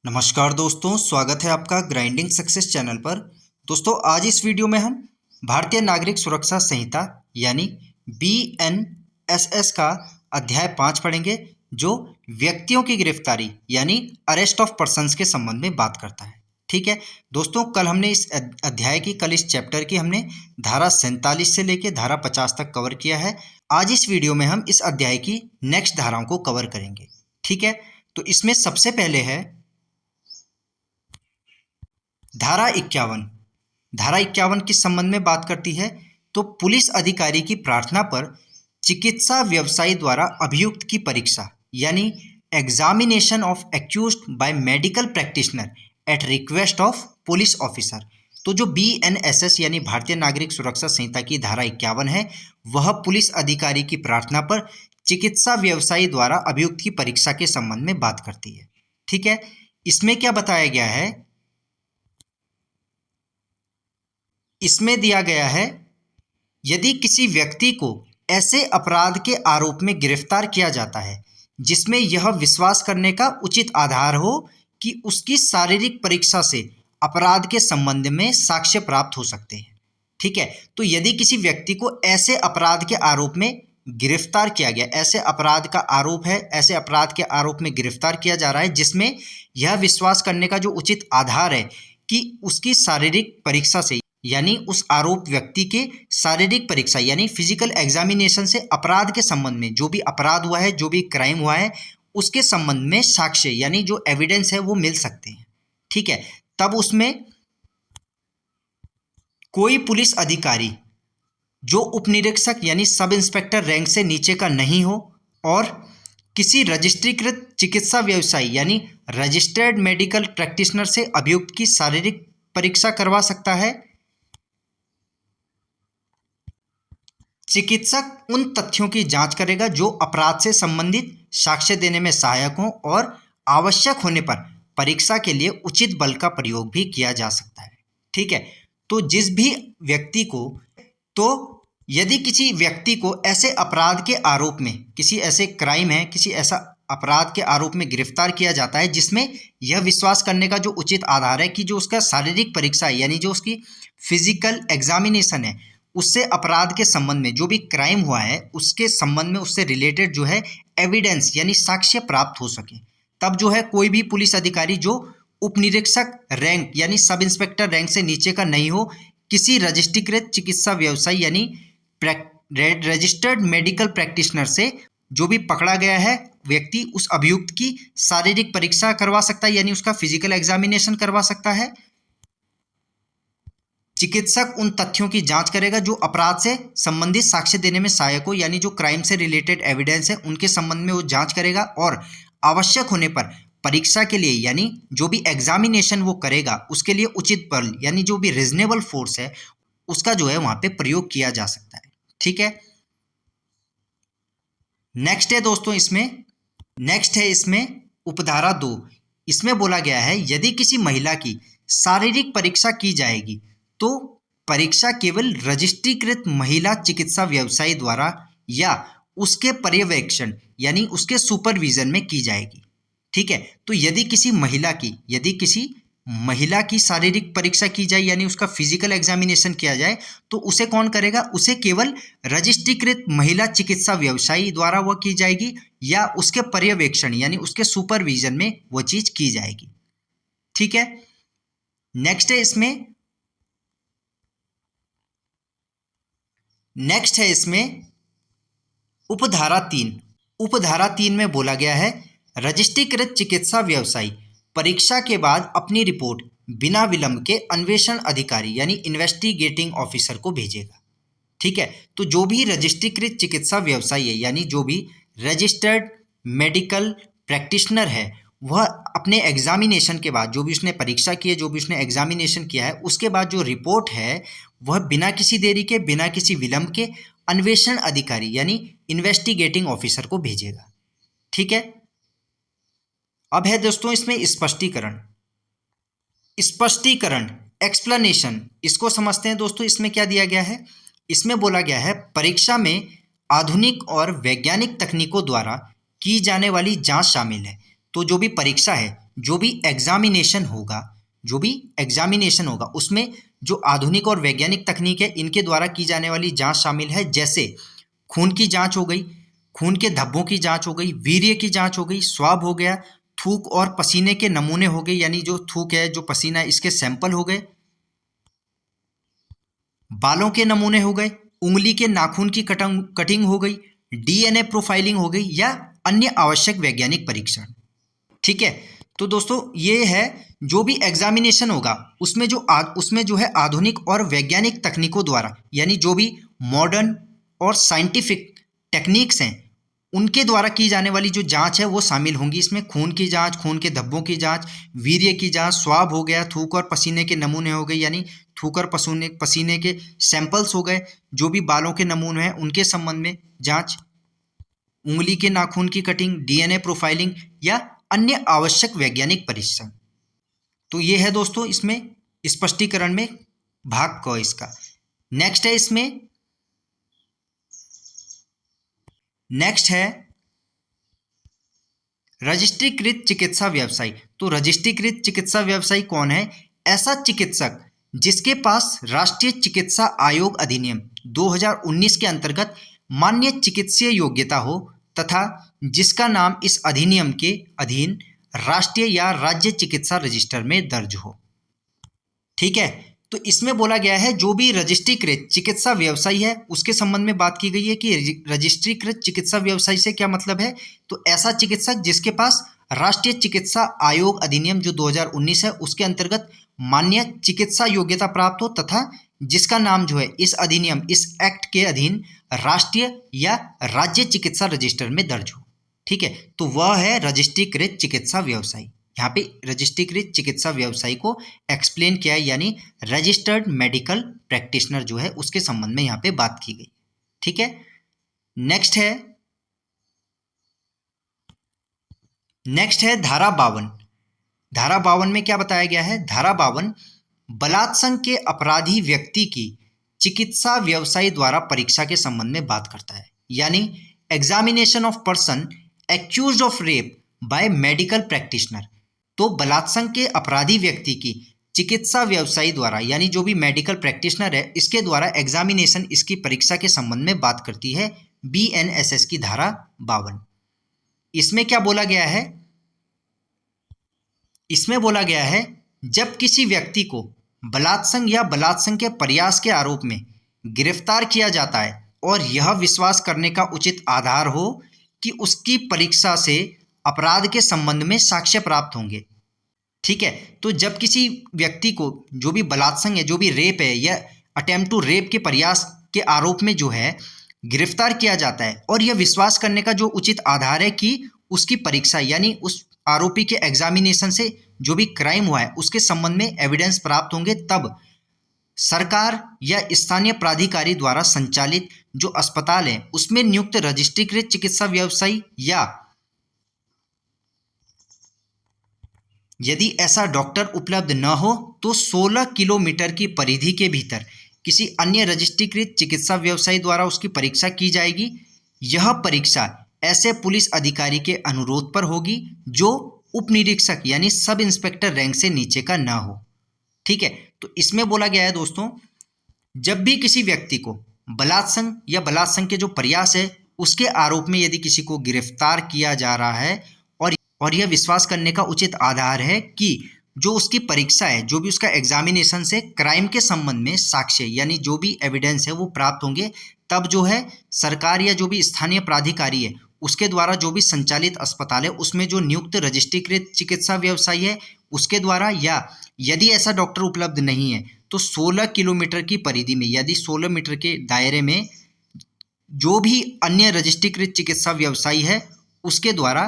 नमस्कार दोस्तों, स्वागत है आपका ग्राइंडिंग सक्सेस चैनल पर। दोस्तों, आज इस वीडियो में हम भारतीय नागरिक सुरक्षा संहिता यानी BNSS का अध्याय 5 पढ़ेंगे, जो व्यक्तियों की गिरफ्तारी यानी अरेस्ट ऑफ पर्सन्स के संबंध में बात करता है। ठीक है दोस्तों, कल हमने इस अध्याय की इस चैप्टर की हमने धारा 47 से लेकर धारा 50 तक कवर किया है। आज इस वीडियो में हम इस अध्याय की नेक्स्ट धाराओं को कवर करेंगे। ठीक है, तो इसमें सबसे पहले है धारा 51। धारा 51 किस संबंध में बात करती है? तो पुलिस अधिकारी की प्रार्थना पर चिकित्सा व्यवसायी द्वारा अभियुक्त की परीक्षा यानी examination of accused by medical practitioner at request of police officer. तो जो BNSS यानी भारतीय नागरिक सुरक्षा संहिता की धारा 51 है, वह पुलिस अधिकारी की प्रार्थना पर चिकित्सा व्यवसायी द्वारा अभियुक्त की परीक्षा के संबंध में बात करती है। ठीक है, इसमें क्या बताया गया है? इसमें दिया गया है, यदि किसी व्यक्ति को ऐसे अपराध के आरोप में गिरफ्तार किया जाता है जिसमें यह विश्वास करने का उचित आधार हो कि उसकी शारीरिक परीक्षा से अपराध के संबंध में साक्ष्य प्राप्त हो सकते हैं। ठीक है, तो यदि किसी व्यक्ति को ऐसे अपराध के आरोप में गिरफ्तार किया गया, ऐसे अपराध का आरोप है, ऐसे अपराध के आरोप में गिरफ्तार किया जा रहा है जिसमें यह विश्वास करने का जो उचित आधार है कि उसकी शारीरिक परीक्षा से यानी उस आरोप व्यक्ति के शारीरिक परीक्षा यानी फिजिकल एग्जामिनेशन से अपराध के संबंध में जो भी अपराध हुआ है, जो भी क्राइम हुआ है, उसके संबंध में साक्ष्य यानी जो एविडेंस है वो मिल सकते हैं। ठीक है, तब उसमें कोई पुलिस अधिकारी जो उपनिरीक्षक यानी सब इंस्पेक्टर रैंक से नीचे का नहीं हो और किसी रजिस्ट्रीकृत चिकित्सा व्यवसायी यानी रजिस्टर्ड मेडिकल प्रैक्टिशनर से अभियुक्त की शारीरिक परीक्षा करवा सकता है। चिकित्सक उन तथ्यों की जांच करेगा जो अपराध से संबंधित साक्ष्य देने में सहायक हों और आवश्यक होने पर परीक्षा के लिए उचित बल का प्रयोग भी किया जा सकता है। ठीक है, तो जिस भी व्यक्ति को यदि किसी व्यक्ति को ऐसे अपराध के आरोप में, किसी ऐसे क्राइम है, किसी ऐसा अपराध के आरोप में गिरफ्तार किया जाता है जिसमें यह विश्वास करने का जो उचित आधार है कि जो उसका शारीरिक परीक्षा है यानी जो उसकी फिजिकल एग्जामिनेशन है उससे अपराध के संबंध में जो भी क्राइम हुआ है उसके संबंध में उससे रिलेटेड जो है एविडेंस यानी साक्ष्य प्राप्त हो सके, तब जो है कोई भी पुलिस अधिकारी जो उपनिरीक्षक रैंक यानी सब इंस्पेक्टर रैंक से नीचे का नहीं हो, किसी रजिस्ट्रीकृत चिकित्सा व्यवसायी यानी रजिस्टर्ड मेडिकल प्रैक्टिशनर से जो भी पकड़ा गया है व्यक्ति, उस अभियुक्त की शारीरिक परीक्षा करवा सकता है यानी उसका फिजिकल एग्जामिनेशन करवा सकता है। चिकित्सक उन तथ्यों की जांच करेगा जो अपराध से संबंधित साक्ष्य देने में सहायक हो यानी जो क्राइम से रिलेटेड एविडेंस है उनके संबंध में वो जांच करेगा और आवश्यक होने पर परीक्षा के लिए यानी जो भी एग्जामिनेशन वो करेगा उसके लिए उचित बल यानी जो भी रीजनेबल फोर्स है उसका जो है वहां पे प्रयोग किया जा सकता है। ठीक है, नेक्स्ट है इसमें उपधारा 2। इसमें बोला गया है, यदि किसी महिला की शारीरिक परीक्षा की जाएगी तो परीक्षा केवल रजिस्ट्रीकृत महिला चिकित्सा व्यवसायी द्वारा या उसके पर्यवेक्षण यानी उसके सुपरविजन में की जाएगी। ठीक है, तो यदि किसी महिला की शारीरिक परीक्षा की जाए यानी उसका फिजिकल एग्जामिनेशन किया जाए तो उसे कौन करेगा? उसे केवल रजिस्ट्रीकृत महिला चिकित्सा व्यवसायी द्वारा वह की जाएगी या उसके पर्यवेक्षण यानी उसके सुपरविजन में वो चीज की जाएगी। ठीक है, नेक्स्ट है इसमें उपधारा 3। उपधारा 3 में बोला गया है, रजिस्ट्रीकृत चिकित्सा व्यवसायी परीक्षा के बाद अपनी रिपोर्ट बिना विलंब के अन्वेषण अधिकारी यानी इन्वेस्टिगेटिंग ऑफिसर को भेजेगा। ठीक है, तो जो भी रजिस्ट्रीकृत चिकित्सा व्यवसायी है यानी जो भी रजिस्टर्ड मेडिकल प्रैक्टिशनर है वह अपने एग्जामिनेशन के बाद जो भी उसने परीक्षा की है, जो भी उसने एग्जामिनेशन किया है, उसके बाद जो रिपोर्ट है वह बिना किसी देरी के, बिना किसी विलंब के अन्वेषण अधिकारी यानी इन्वेस्टिगेटिंग ऑफिसर को भेजेगा। ठीक है, अब है दोस्तों इसमें स्पष्टीकरण एक्सप्लेनेशन। इसको समझते हैं दोस्तों। इसमें क्या दिया गया है? इसमें बोला गया है, परीक्षा में आधुनिक और वैज्ञानिक तकनीकों द्वारा की जाने वाली जांच शामिल है। तो जो भी परीक्षा है जो भी एग्जामिनेशन होगा उसमें जो आधुनिक और वैज्ञानिक तकनीक है इनके द्वारा की जाने वाली जांच शामिल है, जैसे खून की जांच हो गई, खून के धब्बों की जांच हो गई, वीर्य की जांच हो गई, स्वाब हो गया, थूक और पसीने के नमूने हो गए, यानी जो थूक है जो पसीना है इसके सैंपल हो गए, बालों के नमूने हो गए, उंगली के नाखून की कटिंग हो गई, डीएनए प्रोफाइलिंग हो गई या अन्य आवश्यक वैज्ञानिक परीक्षण। ठीक है, तो दोस्तों ये है जो भी एग्जामिनेशन होगा उसमें जो है आधुनिक और वैज्ञानिक तकनीकों द्वारा, यानी जो भी मॉडर्न और साइंटिफिक टेक्निक्स हैं उनके द्वारा की जाने वाली जो जांच है वो शामिल होंगी। इसमें खून की जांच, खून के धब्बों की जांच, वीर्य की जांच, स्वाब हो गया, थूक और पसीने के नमूने हो गए, यानी थूक और पसीने के सैंपल्स हो गए, जो भी बालों के नमूने हैं उनके संबंध में जांच, उंगली के नाखून की कटिंग, डीएनए प्रोफाइलिंग या अन्य आवश्यक वैज्ञानिक परीक्षण। तो ये है दोस्तों इसमें स्पष्टीकरण में भाग क इसका। नेक्स्ट है रजिस्ट्रीकृत चिकित्सा व्यवसायी। तो रजिस्ट्रीकृत चिकित्सा व्यवसायी कौन है? ऐसा चिकित्सक जिसके पास राष्ट्रीय चिकित्सा आयोग अधिनियम 2019 के अंतर्गत मान्य चिकित्सीय योग्यता हो तथा जिसका नाम इस अधिनियम के अधीन राष्ट्रीय या राज्य चिकित्सा रजिस्टर में दर्ज हो। ठीक है, तो इसमें बोला गया है जो भी रजिस्ट्रीकृत चिकित्सा व्यवसायी है उसके संबंध में बात की गई है कि रजिस्ट्रीकृत चिकित्सा व्यवसायी से क्या मतलब है? तो ऐसा चिकित्सक जिसके पास राष्ट्रीय चिकित्सा आयोग अधिनियम जो 2019 है उसके अंतर्गत मान्य चिकित्सा योग्यता प्राप्त हो तथा जिसका नाम जो है इस अधिनियम, इस एक्ट के अधीन राष्ट्रीय या राज्य चिकित्सा रजिस्टर में दर्ज हो। ठीक है, तो वह है रजिस्ट्रीकृत चिकित्सा व्यवसायी। यहाँ पे रजिस्ट्रीकृत चिकित्सा व्यवसायी को एक्सप्लेन किया है, यानी रजिस्टर्ड मेडिकल प्रैक्टिशनर जो है उसके संबंध में यहाँ पे बात की गई। ठीक है, नेक्स्ट है धारा 52। धारा 52 में क्या बताया गया है? धारा 52 बलात्संग के अपराधी व्यक्ति की चिकित्सा व्यवसायी द्वारा परीक्षा के संबंध में बात करता है, यानी examination of person accused of rape by medical practitioner. तो बलात्संग के अपराधी व्यक्ति की चिकित्सा व्यवसायी द्वारा, यानी जो भी मेडिकल प्रैक्टिशनर है इसके द्वारा एग्जामिनेशन, इसकी परीक्षा के संबंध में बात करती है BNSS की धारा 52। इसमें क्या बोला गया है? इसमें बोला गया है जब किसी व्यक्ति को बलात्संग या बलात्संग के प्रयास के आरोप में गिरफ्तार किया जाता है और यह विश्वास करने का उचित आधार हो कि उसकी परीक्षा से अपराध के संबंध में साक्ष्य प्राप्त होंगे। ठीक है, तो जब किसी व्यक्ति को जो भी बलात्संग है, जो भी रेप है या अटेम्प्ट टू रेप के प्रयास के आरोप में जो है गिरफ्तार किया जाता है और यह विश्वास करने का जो उचित आधार है कि उसकी परीक्षा, यानी उस आरोपी के एग्जामिनेशन से जो भी क्राइम हुआ है उसके संबंध में एविडेंस प्राप्त होंगे, तब सरकार या स्थानीय प्राधिकारी द्वारा संचालित जो अस्पताल है उसमें नियुक्त रजिस्ट्रीकृत चिकित्सा व्यवसायी या यदि ऐसा डॉक्टर उपलब्ध न हो तो 16 किलोमीटर की परिधि के भीतर किसी अन्य रजिस्ट्रीकृत चिकित्सा व्यवसायी द्वारा उसकी परीक्षा की जाएगी। यह परीक्षा ऐसे पुलिस अधिकारी के अनुरोध पर होगी जो उप निरीक्षक यानी सब इंस्पेक्टर रैंक से नीचे का न हो। ठीक है, तो इसमें बोला गया है दोस्तों, जब भी किसी व्यक्ति को बलात्संग या बलात्संग के जो प्रयास है उसके आरोप में यदि किसी को गिरफ्तार किया जा रहा है और यह विश्वास करने का उचित आधार है कि जो उसकी परीक्षा है, जो भी उसका एग्जामिनेशन से क्राइम के संबंध में साक्ष्य यानी जो भी एविडेंस है वो प्राप्त होंगे, तब जो है सरकार या जो भी स्थानीय प्राधिकारी है उसके द्वारा जो भी संचालित अस्पताल है उसमें जो नियुक्त रजिस्ट्रीकृत चिकित्सा व्यवसायी है उसके द्वारा, या यदि ऐसा डॉक्टर उपलब्ध नहीं है तो 16 किलोमीटर की परिधि में, यदि 16 मीटर के दायरे में जो भी अन्य रजिस्ट्रीकृत चिकित्सा व्यवसायी है उसके द्वारा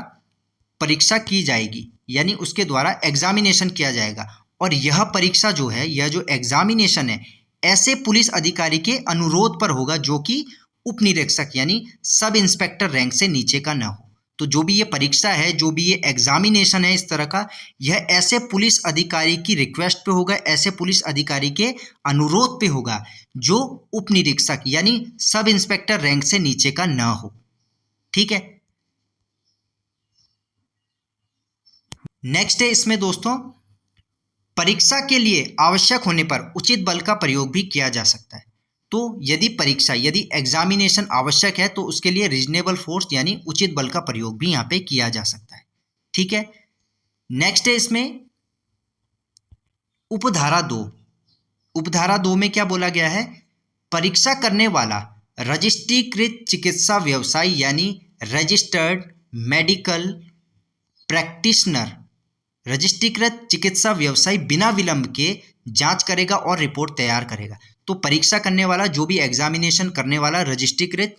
परीक्षा की जाएगी, यानी उसके द्वारा एग्जामिनेशन किया जाएगा। और यह परीक्षा जो है, यह जो एग्जामिनेशन है ऐसे पुलिस अधिकारी के अनुरोध पर होगा जो कि उप निरीक्षक यानी सब इंस्पेक्टर रैंक से नीचे का न हो। तो जो भी ये परीक्षा है, जो भी ये एग्जामिनेशन है इस तरह का, यह ऐसे पुलिस अधिकारी की रिक्वेस्ट पे होगा, ऐसे पुलिस अधिकारी के अनुरोध पे होगा जो उप निरीक्षक यानी सब इंस्पेक्टर रैंक से नीचे का न हो। ठीक है, नेक्स्ट है इसमें दोस्तों, परीक्षा के लिए आवश्यक होने पर उचित बल का प्रयोग भी किया जा सकता है। तो यदि एग्जामिनेशन आवश्यक है तो उसके लिए रीजनेबल फोर्स यानी उचित बल का प्रयोग भी यहाँ पे किया जा सकता है। ठीक है, नेक्स्ट है इसमें उपधारा 2। उपधारा 2 में क्या बोला गया है, परीक्षा करने वाला रजिस्ट्रीकृत चिकित्सा व्यवसाय यानी रजिस्टर्ड मेडिकल प्रैक्टिशनर, रजिस्ट्रीकृत चिकित्सा व्यवसाय बिना विलंब के जांच करेगा और रिपोर्ट तैयार करेगा। तो परीक्षा करने वाला, जो भी एग्जामिनेशन करने वाला रजिस्ट्रीकृत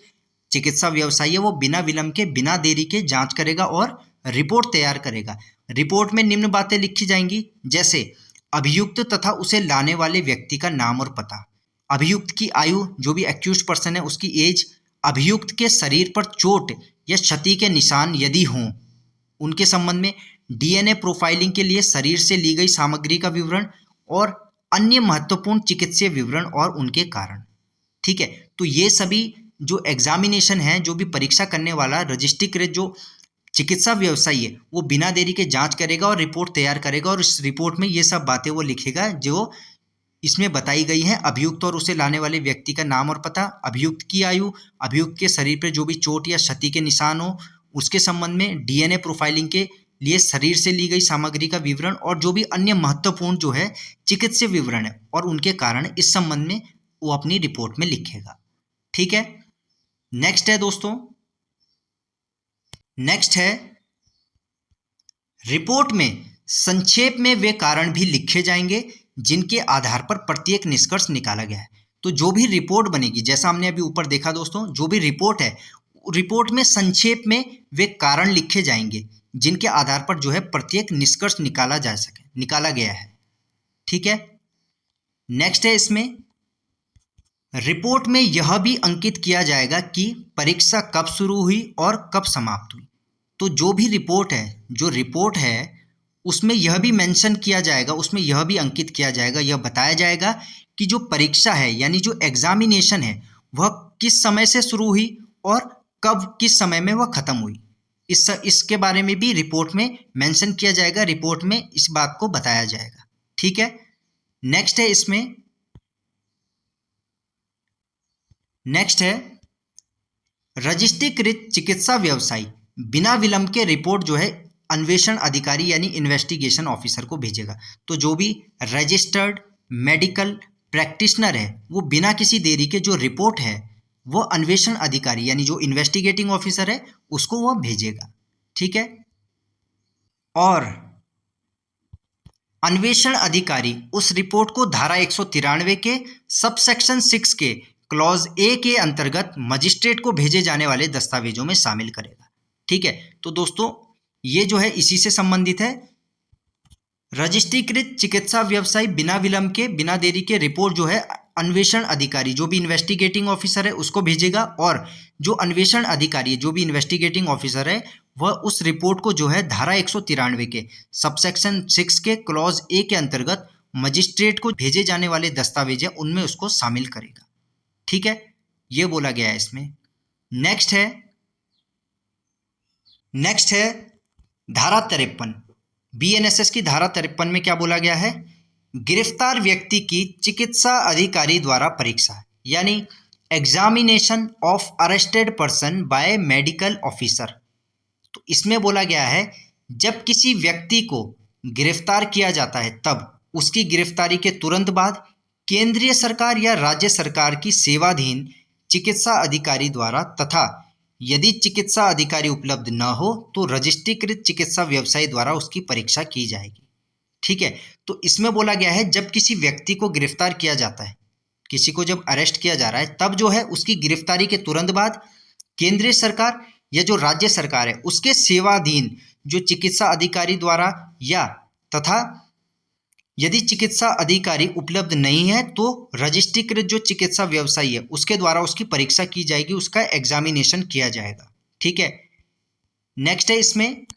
चिकित्सा व्यवसाय है, वो बिना विलंब के, बिना देरी के जांच करेगा और रिपोर्ट तैयार करेगा। रिपोर्ट में निम्न बातें लिखी जाएंगी, जैसे अभियुक्त तथा उसे लाने वाले व्यक्ति का नाम और पता, अभियुक्त की आयु, जो भी एक्यूज्ड पर्सन है उसकी एज, अभियुक्त के शरीर पर चोट या क्षति के निशान यदि हों उनके संबंध में, डीएनए प्रोफाइलिंग के लिए शरीर से ली गई सामग्री का विवरण और अन्य महत्वपूर्ण चिकित्सीय विवरण और उनके कारण। ठीक है, तो ये सभी जो एग्जामिनेशन है, जो भी परीक्षा करने वाला रजिस्ट्रीकृत जो चिकित्सा व्यवसायी है, वो बिना देरी के जांच करेगा और रिपोर्ट तैयार करेगा और इस रिपोर्ट में ये सब बातें वो लिखेगा जो इसमें बताई गई हैं। अभियुक्त और उसे लाने वाले व्यक्ति का नाम और पता, अभियुक्त की आयु, अभियुक्त के शरीर पर जो भी चोट या क्षति के निशान हो उसके संबंध में, डीएनए प्रोफाइलिंग के लिए शरीर से ली गई सामग्री का विवरण और जो भी अन्य महत्वपूर्ण जो है चिकित्सीय विवरण है और उनके कारण, इस संबंध में वो अपनी रिपोर्ट में लिखेगा। ठीक है, नेक्स्ट है दोस्तों, नेक्स्ट है रिपोर्ट में संक्षेप में वे कारण भी लिखे जाएंगे जिनके आधार पर प्रत्येक निष्कर्ष निकाला गया है। तो जो भी रिपोर्ट बनेगी, जैसा हमने अभी ऊपर देखा दोस्तों, जो भी रिपोर्ट है, रिपोर्ट में संक्षेप में वे कारण लिखे जाएंगे जिनके आधार पर जो है प्रत्येक निष्कर्ष निकाला गया है। ठीक है, नेक्स्ट है इसमें रिपोर्ट में यह भी अंकित किया जाएगा कि परीक्षा कब शुरू हुई और कब समाप्त हुई। तो जो भी रिपोर्ट है उसमें यह भी मेंशन किया जाएगा, उसमें यह भी अंकित किया जाएगा, यह बताया जाएगा कि जो परीक्षा है यानी जो एग्जामिनेशन है वह किस समय से शुरू हुई और कब, किस समय में वह खत्म हुई। इसके बारे में भी रिपोर्ट में मेंशन किया जाएगा, रिपोर्ट में इस बात को बताया जाएगा। ठीक है, नेक्स्ट है रजिस्ट्रीकृत चिकित्सा व्यवसायी बिना विलंब के रिपोर्ट जो है अन्वेषण अधिकारी यानी इन्वेस्टिगेशन ऑफिसर को भेजेगा। तो जो भी रजिस्टर्ड मेडिकल प्रैक्टिशनर है वो बिना किसी देरी के जो रिपोर्ट है वो अन्वेषण अधिकारी यानी जो इन्वेस्टिगेटिंग ऑफिसर है उसको वो भेजेगा। ठीक है, और अन्वेषण अधिकारी उस रिपोर्ट को धारा 193 के सबसेक्शन 6 के क्लॉज ए के अंतर्गत मजिस्ट्रेट को भेजे जाने वाले दस्तावेजों में शामिल करेगा। ठीक है, तो दोस्तों ये जो है इसी से संबंधित है। रजिस्ट्रीकृत चिकित्सा व्यवसायी बिना विलंब के, बिना देरी के रिपोर्ट जो है अन्वेषण अधिकारी जो भी इन्वेस्टिगेटिंग ऑफिसर है उसको भेजेगा, और जो अन्वेषण अधिकारी जो भी इन्वेस्टिगेटिंग ऑफिसर है वह उस रिपोर्ट को जो है धारा 193 के सबसेक्शन 6 के क्लॉज ए के अंतर्गत मजिस्ट्रेट को भेजे जाने वाले दस्तावेज है उनमें उसको शामिल करेगा। ठीक है, ये बोला गया है इसमें। नेक्स्ट है धारा 53। बीएनएसएस की धारा 53 में क्या बोला गया है, गिरफ्तार व्यक्ति की चिकित्सा अधिकारी द्वारा परीक्षा यानी examination of arrested person by medical officer. तो इसमें बोला गया है जब किसी व्यक्ति को गिरफ्तार किया जाता है तब उसकी गिरफ्तारी के तुरंत बाद केंद्रीय सरकार या राज्य सरकार की सेवाधीन चिकित्सा अधिकारी द्वारा, तथा यदि चिकित्सा अधिकारी उपलब्ध न हो तो रजिस्ट्रीकृत चिकित्सा व्यवसायी द्वारा उसकी परीक्षा की जाएगी। ठीक है, तो इसमें बोला गया है जब किसी व्यक्ति को गिरफ्तार किया जाता है, किसी को जब अरेस्ट किया जा रहा है तब जो है उसकी गिरफ्तारी के तुरंत बाद केंद्रीय सरकार या जो राज्य सरकार है उसके सेवाधीन जो चिकित्सा अधिकारी द्वारा, या तथा यदि चिकित्सा अधिकारी उपलब्ध नहीं है तो रजिस्ट्रीकृत जो चिकित्सा व्यवसायी है उसके द्वारा उसकी परीक्षा की जाएगी, उसका एग्जामिनेशन किया जाएगा। ठीक है, नेक्स्ट है इसमें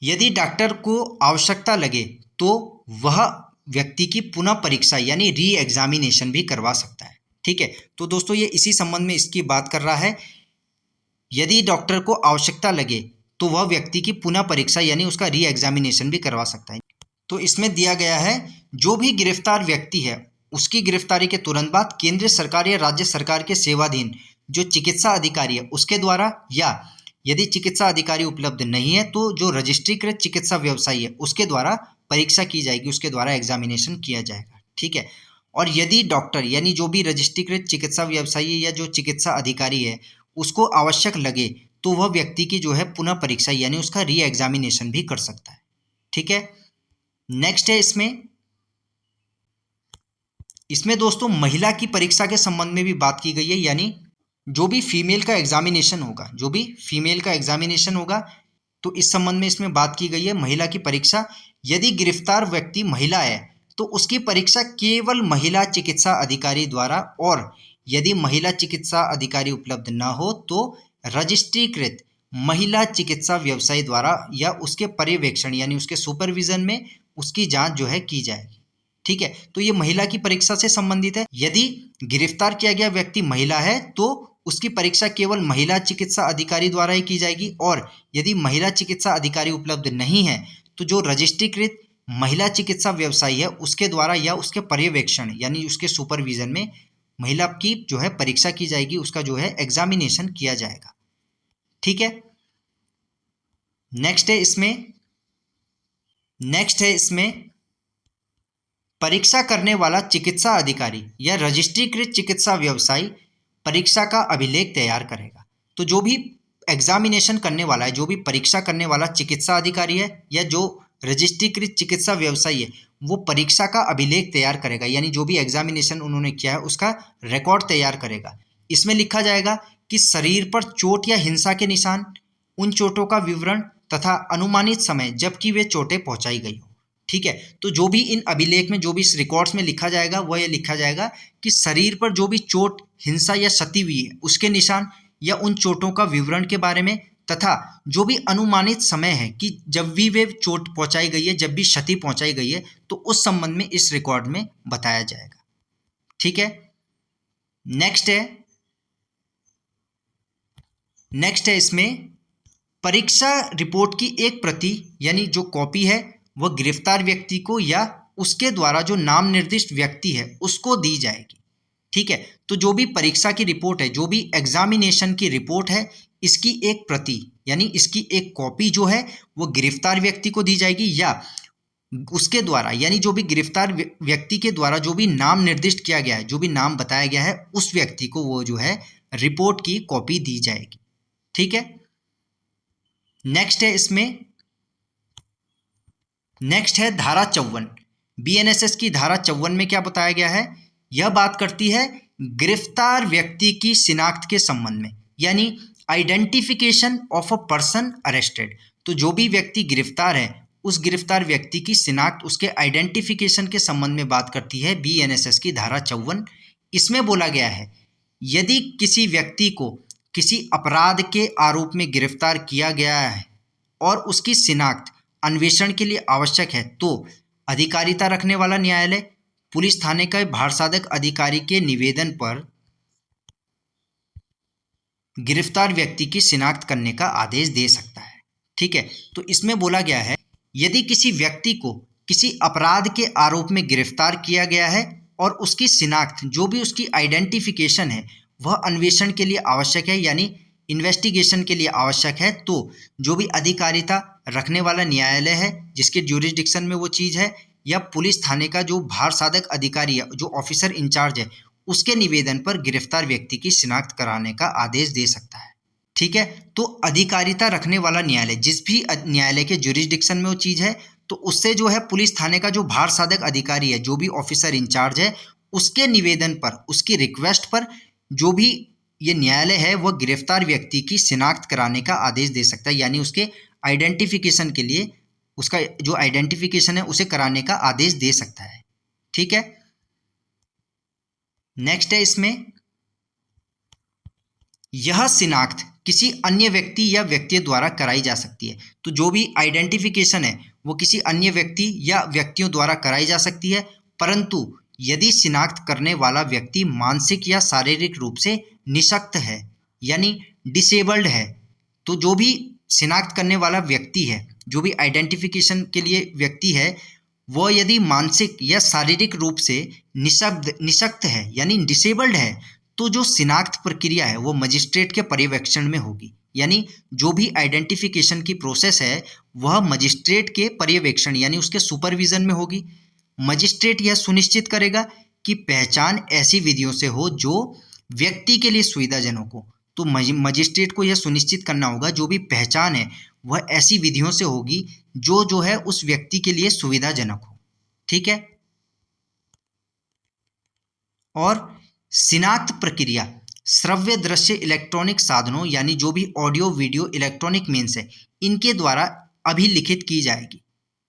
यदि डॉक्टर को आवश्यकता लगे तो वह व्यक्ति की पुनः परीक्षा यानी री एग्जामिनेशन भी करवा सकता है। ठीक है, तो दोस्तों ये इसी संबंध में इसकी बात कर रहा है। यदि डॉक्टर को आवश्यकता लगे तो वह व्यक्ति की पुनः परीक्षा यानी उसका री एग्जामिनेशन भी करवा सकता है। तो इसमें दिया गया है जो भी गिरफ्तार व्यक्ति है उसकी गिरफ्तारी के तुरंत बाद केंद्र सरकार या राज्य सरकार के सेवाधीन जो चिकित्सा अधिकारी है उसके द्वारा, या यदि चिकित्सा अधिकारी उपलब्ध नहीं है तो जो रजिस्ट्रीकृत चिकित्सा व्यवसायी है उसके द्वारा परीक्षा की जाएगी, उसके द्वारा एग्जामिनेशन किया जाएगा। ठीक है। और यदि डॉक्टर यानी जो भी रजिस्ट्रीकृत चिकित्सा व्यवसायी या जो चिकित्सा अधिकारी है उसको आवश्यक लगे तो वह व्यक्ति की जो है पुनः परीक्षा यानी उसका री एग्जामिनेशन भी कर सकता है। ठीक है। नेक्स्ट है इसमें दोस्तों महिला की परीक्षा के संबंध में भी बात की गई है, यानी जो भी फीमेल का एग्जामिनेशन होगा, तो इस संबंध में इसमें बात की गई है महिला की परीक्षा। यदि गिरफ्तार व्यक्ति महिला है तो उसकी परीक्षा केवल महिला चिकित्सा अधिकारी द्वारा, और यदि महिला चिकित्सा अधिकारी उपलब्ध न हो तो रजिस्ट्रीकृत महिला चिकित्सा व्यवसायी द्वारा या उसके पर्यवेक्षण यानी उसके सुपरविजन में उसकी जांच जो है की जाएगी। ठीक है। तो ये महिला की परीक्षा से संबंधित है। यदि गिरफ्तार किया गया व्यक्ति महिला है तो उसकी परीक्षा केवल महिला चिकित्सा अधिकारी द्वारा ही की जाएगी, और यदि महिला चिकित्सा अधिकारी उपलब्ध नहीं है तो जो रजिस्ट्रीकृत महिला चिकित्सा व्यवसायी है उसके द्वारा या उसके पर्यवेक्षण यानी उसके सुपरविजन में महिला की जो है परीक्षा की जाएगी, उसका जो है एग्जामिनेशन किया जाएगा। ठीक है। नेक्स्ट है इसमें परीक्षा करने वाला चिकित्सा अधिकारी या रजिस्ट्रीकृत चिकित्सा व्यवसायी परीक्षा का अभिलेख तैयार करेगा। तो जो भी एग्जामिनेशन करने वाला है, जो भी परीक्षा करने वाला चिकित्सा अधिकारी है या जो रजिस्ट्रीकृत चिकित्सा व्यवसायी है वो परीक्षा का अभिलेख तैयार करेगा, यानी जो भी एग्जामिनेशन उन्होंने किया है उसका रिकॉर्ड तैयार करेगा। इसमें लिखा जाएगा कि शरीर पर चोट या हिंसा के निशान, उन चोटों का विवरण तथा अनुमानित समय जबकि वे चोटें पहुंचाई गई हो। ठीक है। तो जो भी इन अभिलेख में जो भी इस रिकॉर्ड्स में लिखा जाएगा वह ये लिखा जाएगा कि शरीर पर जो भी चोट, हिंसा या क्षति हुई है उसके निशान या उन चोटों का विवरण के बारे में, तथा जो भी अनुमानित समय है कि जब भी वे चोट पहुंचाई गई है, जब भी क्षति पहुंचाई गई है, तो उस संबंध में इस रिकॉर्ड में बताया जाएगा। ठीक है। नेक्स्ट है इसमें परीक्षा रिपोर्ट की एक प्रति यानी जो कॉपी है वह गिरफ्तार व्यक्ति को या उसके द्वारा जो नाम निर्दिष्ट व्यक्ति है उसको दी जाएगी। ठीक है। तो जो भी परीक्षा की रिपोर्ट है, जो भी एग्जामिनेशन की रिपोर्ट है, इसकी एक प्रति यानी इसकी एक कॉपी जो है वो गिरफ्तार व्यक्ति को दी जाएगी, या उसके द्वारा यानी जो भी गिरफ्तार व्यक्ति के द्वारा जो भी नाम निर्दिष्ट किया गया है, जो भी नाम बताया गया है, उस व्यक्ति को वो जो है रिपोर्ट की कॉपी दी जाएगी। ठीक है। नेक्स्ट है धारा 54। बीएनएसएस की धारा 54 में क्या बताया गया है? यह बात करती है गिरफ्तार व्यक्ति की शिनाख्त के संबंध में, यानी identification of a person arrested. तो जो भी व्यक्ति गिरफ्तार है उस गिरफ्तार व्यक्ति की शिनाख्त, उसके आइडेंटिफिकेशन के संबंध में बात करती है बीएनएसएस की धारा 54। इसमें बोला गया है यदि किसी व्यक्ति को किसी अपराध के आरोप में गिरफ्तार किया गया है और उसकी शिनाख्त अन्वेषण के लिए आवश्यक है तो अधिकारिता रखने वाला न्यायालय पुलिस थाने के भारसाधक अधिकारी के निवेदन पर गिरफ्तार व्यक्ति की शिनाख्त करने का आदेश दे सकता है। ठीक है। तो इसमें बोला गया है यदि किसी व्यक्ति को किसी अपराध के आरोप में गिरफ्तार किया गया है और उसकी शिनाख्त, जो भी उसकी आइडेंटिफिकेशन है, वह अन्वेषण के लिए आवश्यक है यानी इन्वेस्टिगेशन के लिए आवश्यक है, तो जो भी अधिकारिता रखने वाला न्यायालय है जिसके ज्यूरिसडिक्शन में वो चीज़ है, या पुलिस थाने का जो भार साधक अधिकारी है, जो ऑफिसर इंचार्ज है, उसके निवेदन पर गिरफ्तार व्यक्ति की शिनाख्त कराने का आदेश दे सकता है। ठीक है। तो अधिकारिता रखने वाला न्यायालय, जिस भी न्यायालय के ज्यूरिसडिक्शन में वो चीज़ है, तो उससे जो है पुलिस थाने का जो भार साधक अधिकारी है, जो भी ऑफिसर इंचार्ज है, उसके निवेदन पर, उसकी रिक्वेस्ट पर जो भी ये न्यायालय है वह गिरफ्तार व्यक्ति की शिनाख्त कराने का आदेश दे सकता है, यानी उसके आइडेंटिफिकेशन के लिए, उसका जो आइडेंटिफिकेशन है उसे कराने का आदेश दे सकता है। ठीक है। नेक्स्ट है इसमें यह शिनाख्त किसी अन्य व्यक्ति या व्यक्ति द्वारा कराई जा सकती है। तो जो भी आइडेंटिफिकेशन है वो किसी अन्य व्यक्ति या व्यक्तियों द्वारा कराई जा सकती है, परंतु यदि शिनाख्त करने वाला व्यक्ति मानसिक या शारीरिक रूप से निशक्त है यानी डिसेबल्ड है, तो जो भी शिनाख्त करने वाला व्यक्ति है, जो भी आइडेंटिफिकेशन के लिए व्यक्ति है, वह यदि मानसिक या शारीरिक रूप से निशक्त है यानी डिसेबल्ड है, तो जो शिनाख्त प्रक्रिया है वो मजिस्ट्रेट के पर्यवेक्षण में होगी। यानी जो भी आइडेंटिफिकेशन की प्रोसेस है वह मजिस्ट्रेट के पर्यवेक्षण यानी उसके सुपरविजन में होगी। मजिस्ट्रेट यह सुनिश्चित करेगा कि पहचान ऐसी विधियों से हो जो व्यक्ति के लिए सुविधाजनक हो। तो मजिस्ट्रेट को यह सुनिश्चित करना होगा जो भी पहचान है वह ऐसी विधियों से होगी जो है उस व्यक्ति के लिए सुविधाजनक हो। ठीक है। और शिनाख्त प्रक्रिया श्रव्य दृश्य इलेक्ट्रॉनिक साधनों यानी जो भी ऑडियो वीडियो इलेक्ट्रॉनिक मीन्स है इनके द्वारा अभिलिखित की जाएगी।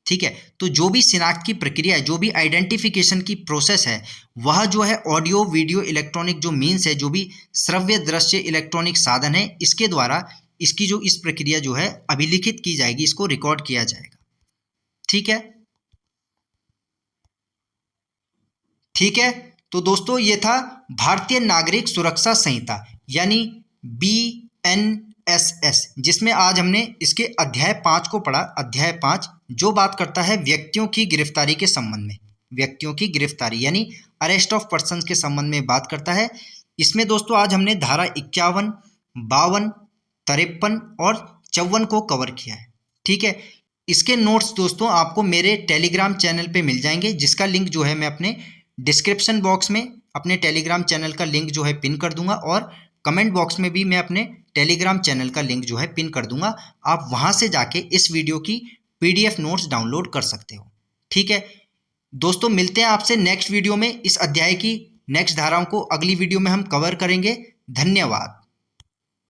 ठीक है। तो जो भी शिनाख्त की प्रक्रिया है, जो भी आइडेंटिफिकेशन की प्रोसेस है, वह जो है ऑडियो वीडियो इलेक्ट्रॉनिक जो मीन्स है, जो भी श्रव्य दृश्य इलेक्ट्रॉनिक साधन है, इसके द्वारा इसकी जो इस प्रक्रिया जो है अभिलिखित की जाएगी, इसको रिकॉर्ड किया जाएगा। ठीक है। ठीक है। तो दोस्तों ये था भारतीय नागरिक सुरक्षा संहिता यानी BNSS, जिसमें आज हमने इसके अध्याय 5 को पढ़ा। अध्याय 5 जो बात करता है व्यक्तियों की गिरफ्तारी के संबंध में, व्यक्तियों की गिरफ्तारी यानी अरेस्ट ऑफ पर्सन के संबंध में बात करता है। इसमें दोस्तों आज हमने धारा 51, 52, 53 और 54 को कवर किया है। ठीक है। इसके नोट्स दोस्तों आपको मेरे टेलीग्राम चैनल पे मिल जाएंगे, जिसका लिंक जो है मैं अपने डिस्क्रिप्शन बॉक्स में अपने टेलीग्राम चैनल का लिंक जो है पिन कर दूंगा, और कमेंट बॉक्स में भी मैं अपने टेलीग्राम चैनल का लिंक जो है पिन कर दूंगा। आप वहां से जाके इस वीडियो की PDF नोट्स डाउनलोड कर सकते हो। ठीक है दोस्तों, मिलते हैं आपसे नेक्स्ट वीडियो में। इस अध्याय की नेक्स्ट धाराओं को अगली वीडियो में हम कवर करेंगे। धन्यवाद।